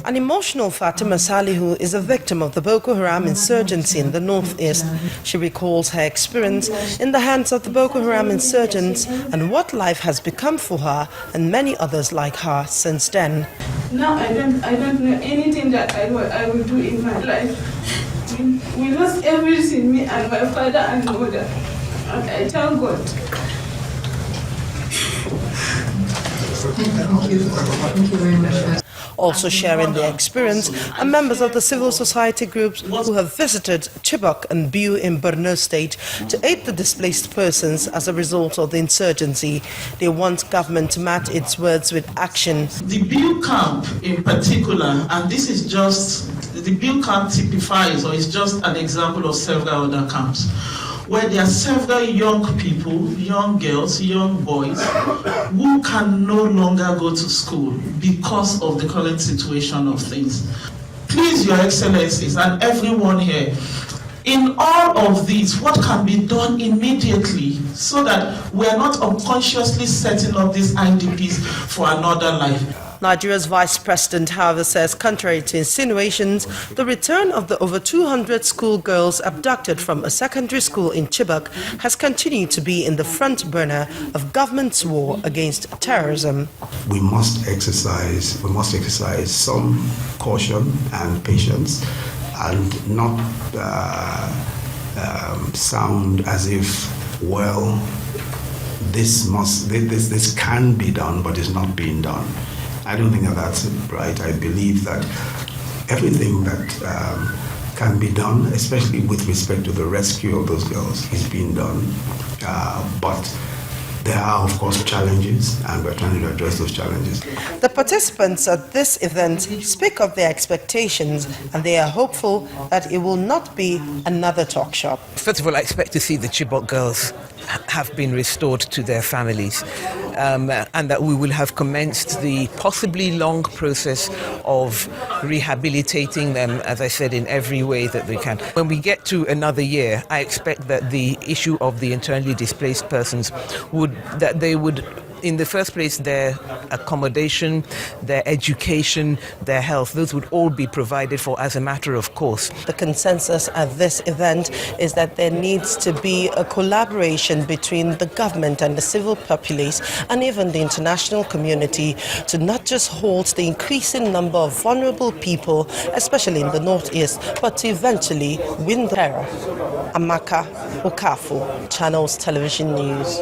An emotional Fatima Salihu is a victim of the Boko Haram insurgency in the northeast. She recalls her experience in the hands of the Boko Haram insurgents and what life has become for her and many others like her since then. Now I don't know anything that I will do in my life. We lost everything, me and my father and mother. And I thank God. Thank you very much. Also sharing their experience are members of the civil society groups who have visited Chibok and Biu in Borno State to aid the displaced persons as a result of the insurgency. They want government to match its words with action. The Biu camp in particular, and this is just, the Biu camp typifies or is just an example of several other camps, where there are several young people, young girls, young boys, who can no longer go to school because of the current situation of things. Please, Your Excellencies, and everyone here, in all of this, what can be done immediately so that we are not unconsciously setting up these IDPs for another life? Nigeria's vice president, however, says contrary to insinuations, the return of the over 200 schoolgirls abducted from a secondary school in Chibok has continued to be in the front burner of government's war against terrorism. We must exercise some caution and patience and not sound as if, well, this can be done, but it's not being done. I don't think that that's right. I believe that everything that can be done, especially with respect to the rescue of those girls, is being done. But there are, of course, challenges, and we're trying to address those challenges. The participants at this event speak of their expectations, and they are hopeful that it will not be another talk shop. First of all, I expect to see the Chibok girls have been restored to their families, and that we will have commenced the possibly long process of rehabilitating them, as I said, in every way that we can. When we get to another year, I expect that the issue of the internally displaced persons they would, in the first place, their accommodation, their education, their health, those would all be provided for as a matter of course. The consensus at this event is that there needs to be a collaboration between the government and the civil populace and even the international community to not just halt the increasing number of vulnerable people, especially in the northeast, but to eventually win the terror. Amaka Okafu, Channels Television News.